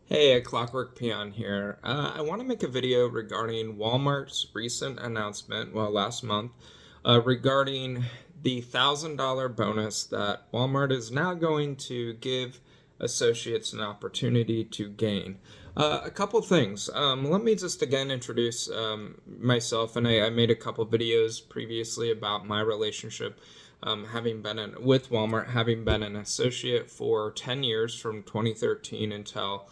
Hey, Clockwork Peon here. I want to make a video regarding Walmart's recent announcement, well, last month, regarding the $1,000 bonus that Walmart is now going to give associates an opportunity to gain. A couple things. Let me just again introduce myself, and I made a couple videos previously about my relationship having been with Walmart, having been an associate for 10 years from 2013 until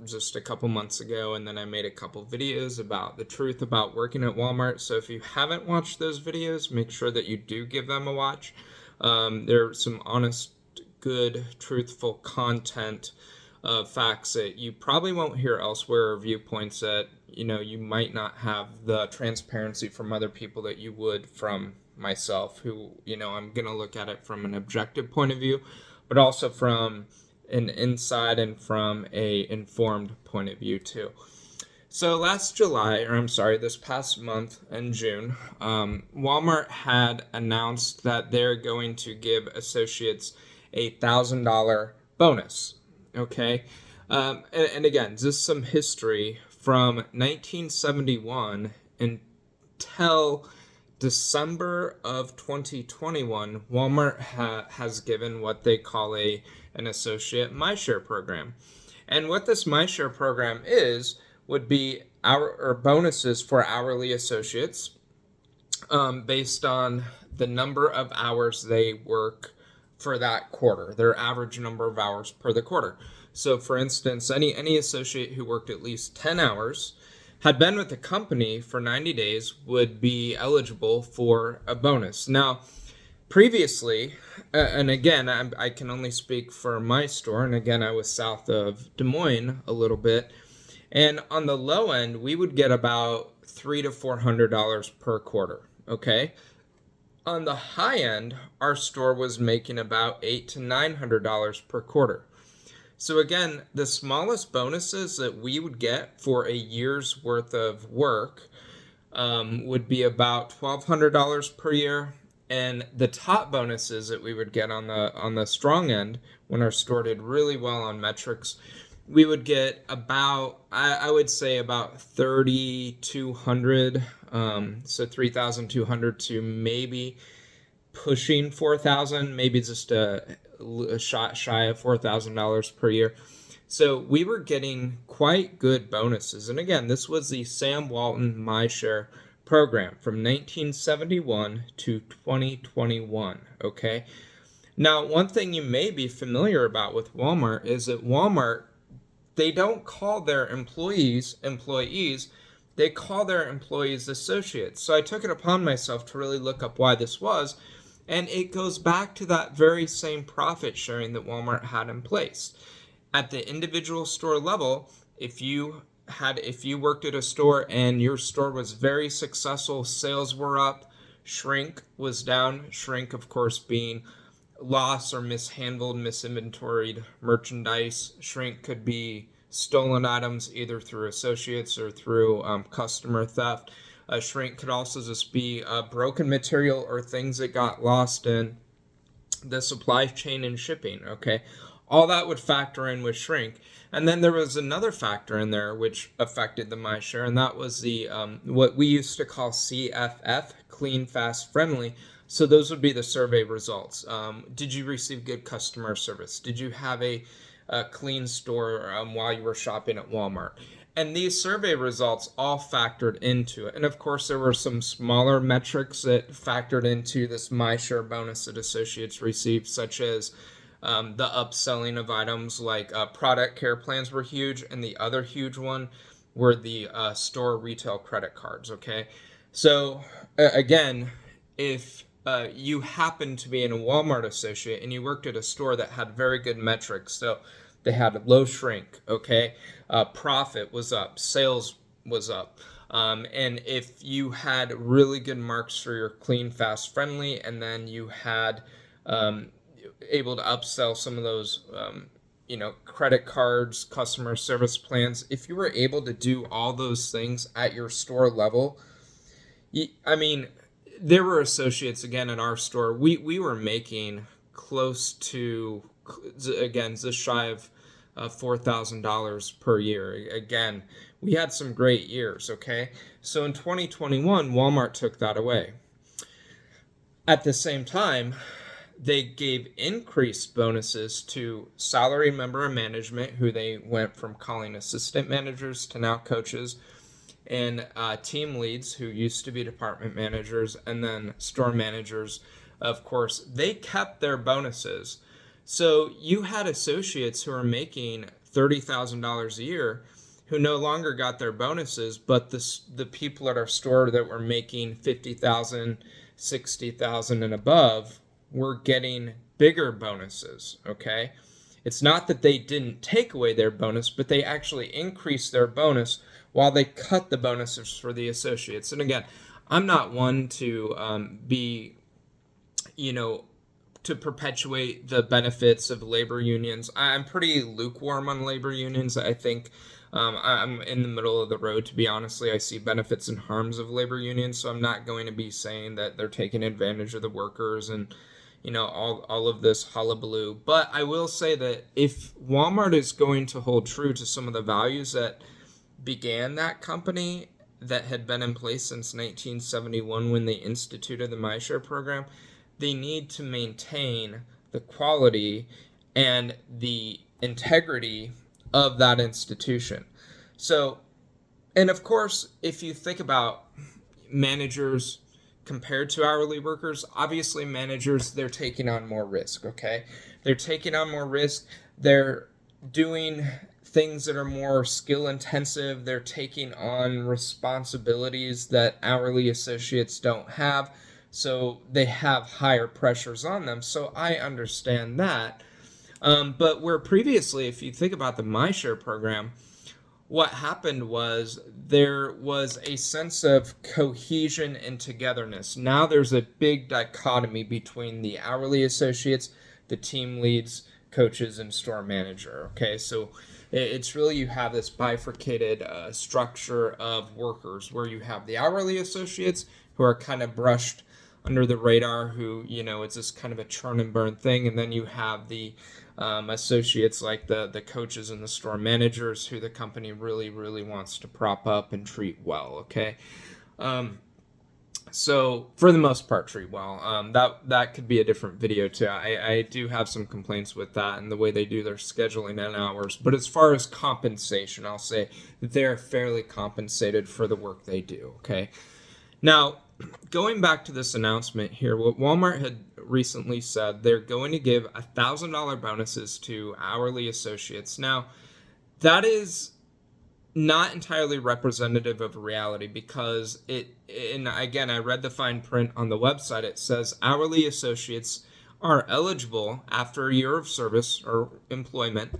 just a couple months ago, and then I made a couple videos about the truth about working at Walmart. So if you haven't watched those videos, make sure that you do give them a watch. There's some honest, good, truthful content, facts that you probably won't hear elsewhere, or viewpoints that you might not have the transparency from other people that you would from myself, who I'm gonna look at it from an objective point of view, but also from an inside and from a informed point of view too. So last July, or I'm sorry, this past month in June, Walmart had announced that they're going to give associates $1,000 bonus. Okay, and again, just some history from 1971 until December of 2021, Walmart has given what they call an associate MyShare program. And what this MyShare program would be our or bonuses for hourly associates, based on the number of hours they work for that quarter, their average number of hours per the quarter. So for instance, any associate who worked at least 10 hours, had been with the company for 90 days, would be eligible for a bonus. Now, previously, and again, I can only speak for my store, and again, I was south of Des Moines a little bit, and on the low end, we would get about $300 to $400 per quarter. Okay. On the high end, our store was making about $800 to $900 per quarter. So again, the smallest bonuses that we would get for a year's worth of work would be about $1,200 per year, and the top bonuses that we would get on the strong end, when our store did really well on metrics, we would get about, I would say, about 3,200, so 3,200 to maybe pushing 4,000, maybe just a shot shy of $4,000 per year. So we were getting quite good bonuses. And again, this was the Sam Walton MyShare program from 1971 to 2021. Okay. Now, one thing you may be familiar about with Walmart is that Walmart, they don't call their employees, they call their employees associates. So I took it upon myself to really look up why this was. And it goes back to that very same profit sharing that Walmart had in place. At the individual store level, if you worked at a store and your store was very successful, sales were up, shrink was down, shrink of course being loss or mishandled, misinventoried merchandise. Shrink could be stolen items either through associates or through customer theft. A shrink could also just be broken material or things that got lost in the supply chain and shipping. Okay, all that would factor in with shrink. And then there was another factor in there which affected the MyShare, and that was the what we used to call CFF, clean, fast, friendly. So those would be the survey results. Did you receive good customer service? Did you have a clean store while you were shopping at Walmart? And these survey results all factored into it. And of course, there were some smaller metrics that factored into this MyShare bonus that associates received, such as the upselling of items, like product care plans were huge. And the other huge one were the store retail credit cards. Okay. So again, if you happen to be in a Walmart associate and you worked at a store that had very good metrics, so they had low shrink, okay, profit was up, sales was up, and if you had really good marks for your clean, fast, friendly, and then you had able to upsell some of those credit cards, customer service plans, if you were able to do all those things at your store level, I mean, there were associates again in our store. We were making close to, again, just shy of $4,000 per year. Again, we had some great years, okay? So in 2021, Walmart took that away. At the same time, they gave increased bonuses to salary member and management, who they went from calling assistant managers to now coaches, and team leads, who used to be department managers, and then store managers. Of course, they kept their bonuses. So you had associates who are making $30,000 a year who no longer got their bonuses, but the people at our store that were making $50,000, $60,000 and above were getting bigger bonuses, okay? It's not that they didn't take away their bonus, but they actually increased their bonus while they cut the bonuses for the associates. And again, I'm not one to be, to perpetuate the benefits of labor unions. I'm pretty lukewarm on labor unions. I think I'm in the middle of the road, to be honestly. I see benefits and harms of labor unions, so I'm not going to be saying that they're taking advantage of the workers and all of this hullabaloo. But I will say that if Walmart is going to hold true to some of the values that began that company, that had been in place since 1971 when they instituted the MyShare program, they need to maintain the quality and the integrity of that institution. So, and of course, if you think about managers compared to hourly workers, obviously managers, they're taking on more risk, okay? They're taking on more risk. They're doing things that are more skill intensive. They're taking on responsibilities that hourly associates don't have. So they have higher pressures on them. So I understand that. But where previously, if you think about the MyShare program, what happened was there was a sense of cohesion and togetherness. Now there's a big dichotomy between the hourly associates, the team leads, coaches, and store manager. Okay, so it's really, you have this bifurcated structure of workers where you have the hourly associates who are kind of brushed under the radar, who, it's just kind of a churn and burn thing. And then you have the associates like the coaches and the store managers who the company really, really wants to prop up and treat well, okay? So for the most part, treat well. That could be a different video too. I do have some complaints with that and the way they do their scheduling and hours. But as far as compensation, I'll say that they're fairly compensated for the work they do, okay? Now, going back to this announcement here, what Walmart had recently said, they're going to give $1,000 bonuses to hourly associates. Now, that is not entirely representative of reality, because and again, I read the fine print on the website. It says hourly associates are eligible after a year of service or employment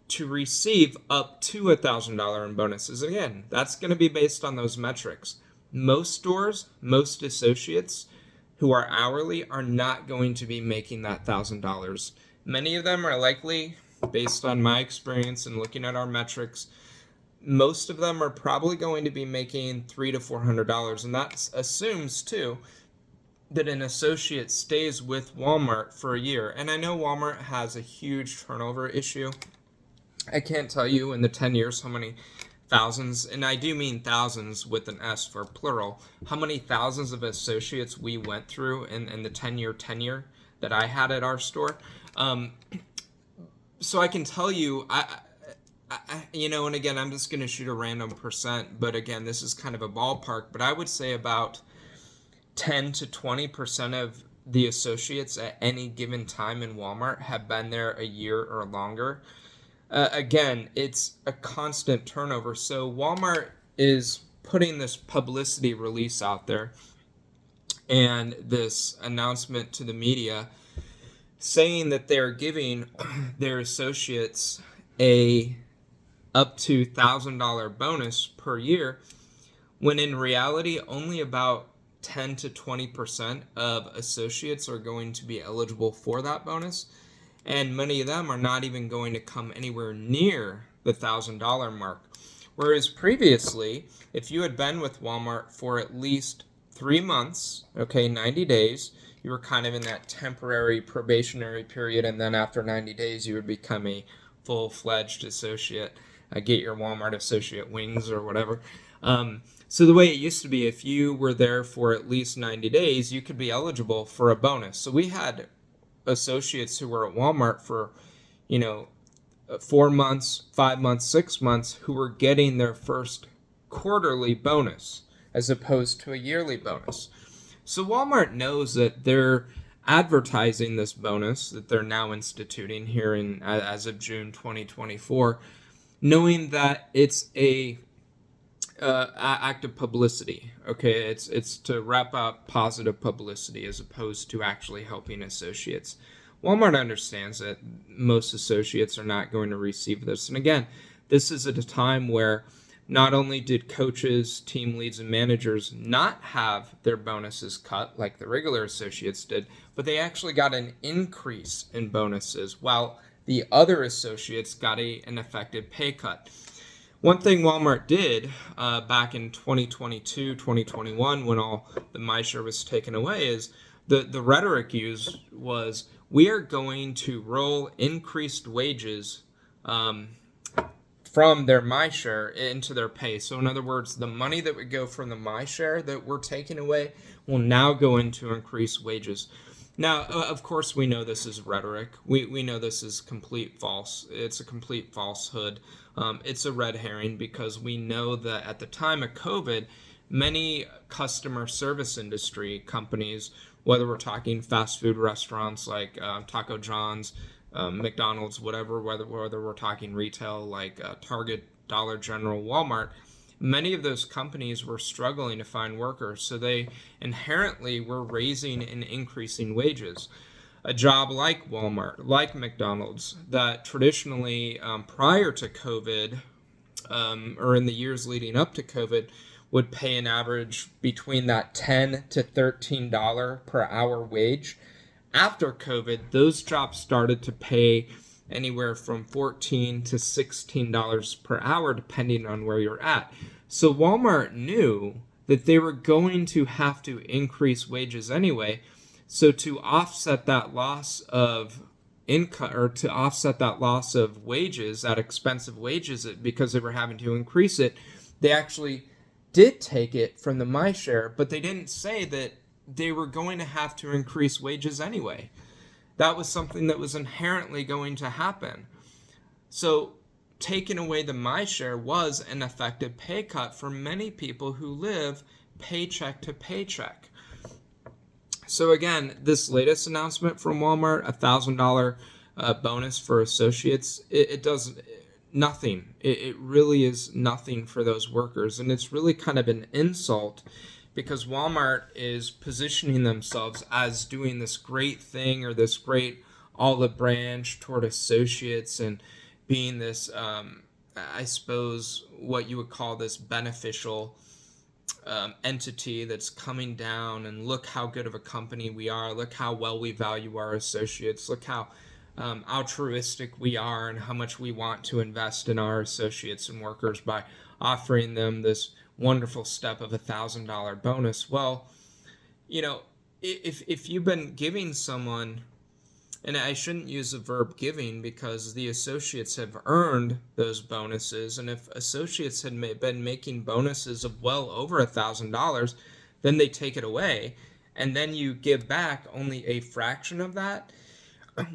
to receive up to $1,000 in bonuses. Again, that's going to be based on those metrics. Most stores, most associates who are hourly are not going to be making that $1,000. Many of them are likely, based on my experience and looking at our metrics, most of them are probably going to be making $300 to $400. And that assumes, too, that an associate stays with Walmart for a year. And I know Walmart has a huge turnover issue. I can't tell you in the 10 years how many thousands, and I do mean thousands with an S for plural, how many thousands of associates we went through in the 10-year tenure that I had at our store. So I can tell you, and again, I'm just going to shoot a random percent, but again, this is kind of a ballpark, but I would say about 10 to 20% of the associates at any given time in Walmart have been there a year or longer. Again, it's a constant turnover. So Walmart is putting this publicity release out there and this announcement to the media saying that they're giving their associates a up to $1,000 bonus per year, when in reality only about 10 to 20% of associates are going to be eligible for that bonus. And many of them are not even going to come anywhere near the $1,000 mark. Whereas previously, if you had been with Walmart for at least 3 months, 90 days, you were kind of in that temporary probationary period, and then after 90 days, you would become a full-fledged associate, get your Walmart associate wings or whatever. So the way it used to be, if you were there for at least 90 days, you could be eligible for a bonus. So we had associates who were at Walmart for, 4 months, 5 months, 6 months, who were getting their first quarterly bonus as opposed to a yearly bonus. So Walmart knows that they're advertising this bonus that they're now instituting here as of June 2024, knowing that it's a act of publicity. Okay, it's to wrap up positive publicity as opposed to actually helping associates. Walmart understands that most associates are not going to receive this. And again, this is at a time where not only did coaches, team leads, and managers not have their bonuses cut like the regular associates did, but they actually got an increase in bonuses while the other associates got an effective pay cut. One thing Walmart did back in 2022, 2021, when all the MyShare was taken away, is the rhetoric used was, we are going to roll increased wages from their MyShare into their pay. So in other words, the money that would go from the MyShare that we're taking away will now go into increased wages. Now, of course, we know this is rhetoric. We know this is complete false. It's a complete falsehood. It's a red herring because we know that at the time of COVID, many customer service industry companies, whether we're talking fast food restaurants like Taco John's, McDonald's, whatever, whether we're talking retail like Target, Dollar General, Walmart, many of those companies were struggling to find workers, so they inherently were raising and increasing wages. A job like Walmart, like McDonald's, that traditionally prior to COVID or in the years leading up to COVID would pay an average between that $10 to $13 per hour wage. After COVID, those jobs started to pay anywhere from $14 to $16 per hour, depending on where you're at. So Walmart knew that they were going to have to increase wages anyway. So to offset that loss of income, or to offset that loss of wages, that expensive wages, because they were having to increase it, they actually did take it from the MyShare, but they didn't say that they were going to have to increase wages anyway. That was something that was inherently going to happen. So taking away the MyShare was an effective pay cut for many people who live paycheck to paycheck. So again, this latest announcement from Walmart, $1,000 bonus for associates, it does nothing. It really is nothing for those workers. And it's really kind of an insult because Walmart is positioning themselves as doing this great thing or this great olive branch toward associates and being this, I suppose, what you would call this beneficial entity that's coming down, and look how good of a company we are, look how well we value our associates, look how altruistic we are and how much we want to invest in our associates and workers by offering them this wonderful step of $1,000 bonus. Well, if you've been giving someone, and I shouldn't use the verb giving because the associates have earned those bonuses, and if associates had been making bonuses of well over $1,000, then they take it away, and then you give back only a fraction of that,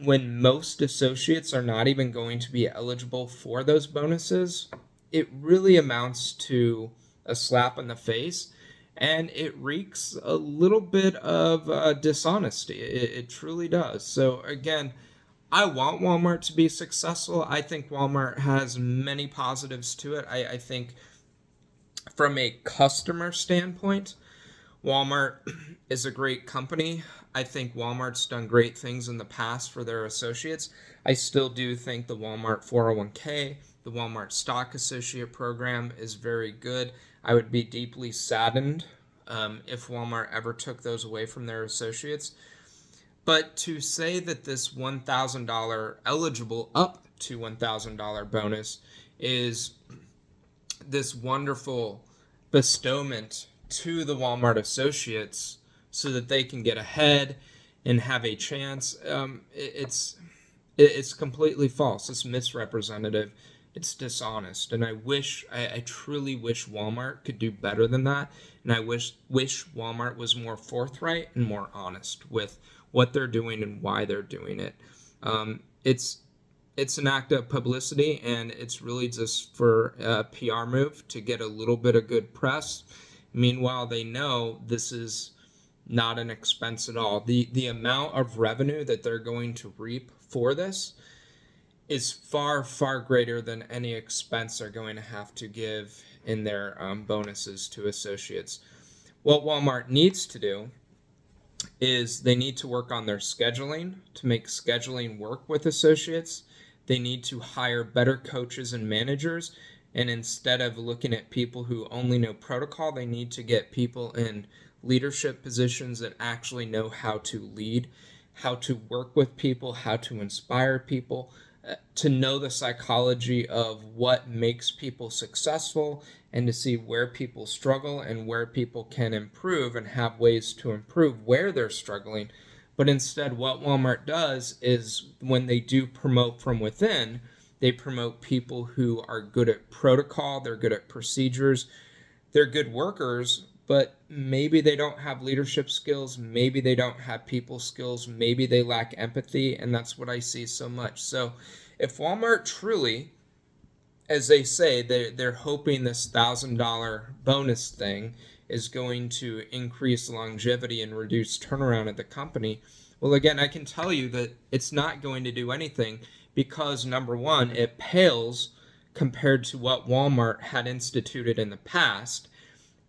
when most associates are not even going to be eligible for those bonuses. It really amounts to a slap in the face, and it reeks a little bit of dishonesty. It truly does. So again, I want Walmart to be successful. I think Walmart has many positives to it. I think from a customer standpoint, Walmart is a great company. I think Walmart's done great things in the past for their associates. I still do think the Walmart 401k, the Walmart Stock Associate Program is very good. I would be deeply saddened if Walmart ever took those away from their associates. But to say that this $1,000 eligible up to $1,000 bonus is this wonderful bestowment to the Walmart associates so that they can get ahead and have a chance, It's completely false. It's misrepresentative. It's dishonest. And I truly wish Walmart could do better than that. And I wish Walmart was more forthright and more honest with what they're doing and why they're doing it. It's an act of publicity, and it's really just for a PR move to get a little bit of good press. Meanwhile, they know this is not an expense at all. The amount of revenue that they're going to reap for this is far, far greater than any expense they're going to have to give in their bonuses to associates. What Walmart needs to do is they need to work on their scheduling to make scheduling work with associates. They need to hire better coaches and managers. And instead of looking at people who only know protocol, they need to get people in leadership positions that actually know how to lead, how to work with people, how to inspire people, to know the psychology of what makes people successful, and to see where people struggle and where people can improve and have ways to improve where they're struggling. But instead, what Walmart does is when they do promote from within, they promote people who are good at protocol, they're good at procedures, they're good workers, but maybe they don't have leadership skills, maybe they don't have people skills, maybe they lack empathy, and that's what I see so much. So if Walmart truly, as they say, they're hoping this $1,000 bonus thing is going to increase longevity and reduce turnaround at the company, well, again, I can tell you that it's not going to do anything because, number one, it pales compared to what Walmart had instituted in the past.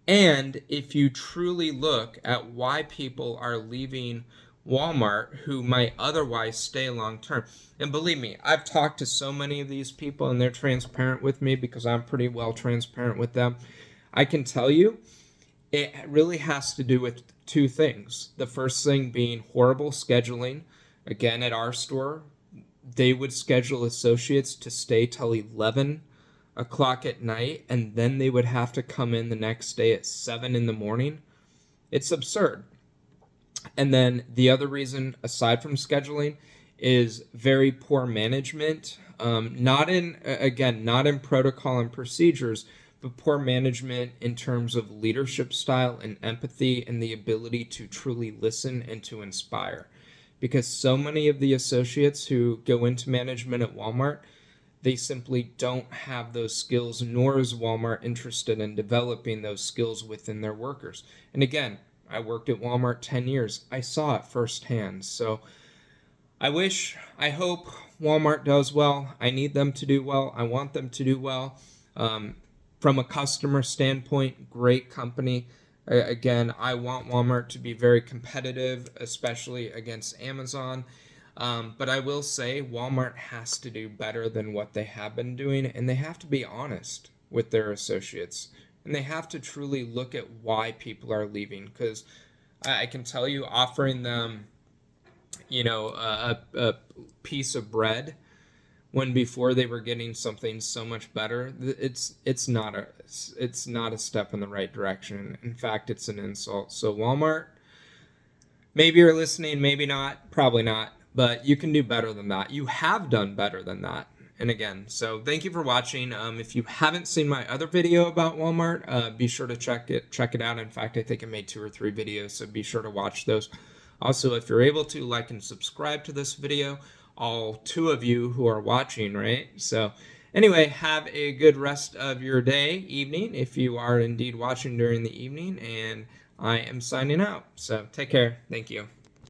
And if you truly look at why people are leaving Walmart who might otherwise stay long term, and believe me, I've talked to so many of these people and they're transparent with me because I'm pretty well transparent with them. I can tell you it really has to do with two things. The first thing being horrible scheduling. Again, at our store, they would schedule associates to stay till 11 o'clock at night, and then they would have to come in the next day at 7 in the morning. It's absurd. And then the other reason, aside from scheduling, is very poor management. Not in protocol and procedures, but poor management in terms of leadership style and empathy and the ability to truly listen and to inspire. Because so many of the associates who go into management at Walmart, they simply don't have those skills, nor is Walmart interested in developing those skills within their workers. And again, I worked at Walmart 10 years. I saw it firsthand. So I hope Walmart does well. I need them to do well. I want them to do well. From a customer standpoint, great company. Again, I want Walmart to be very competitive, especially against Amazon. But I will say Walmart has to do better than what they have been doing, and they have to be honest with their associates. And they have to truly look at why people are leaving, because I can tell you offering them, a piece of bread when before they were getting something so much better, it's not a step in the right direction. In fact, it's an insult. So Walmart, maybe you're listening, maybe not, probably not, but you can do better than that. You have done better than that. And again, so thank you for watching. If you haven't seen my other video about Walmart, be sure to check it out. In fact, I think I made 2 or 3 videos, so be sure to watch those. Also, if you're able to, like and subscribe to this video, all 2 of you who are watching, right? So anyway, have a good rest of your day, evening, if you are indeed watching during the evening, and I am signing out. So take care. Thank you.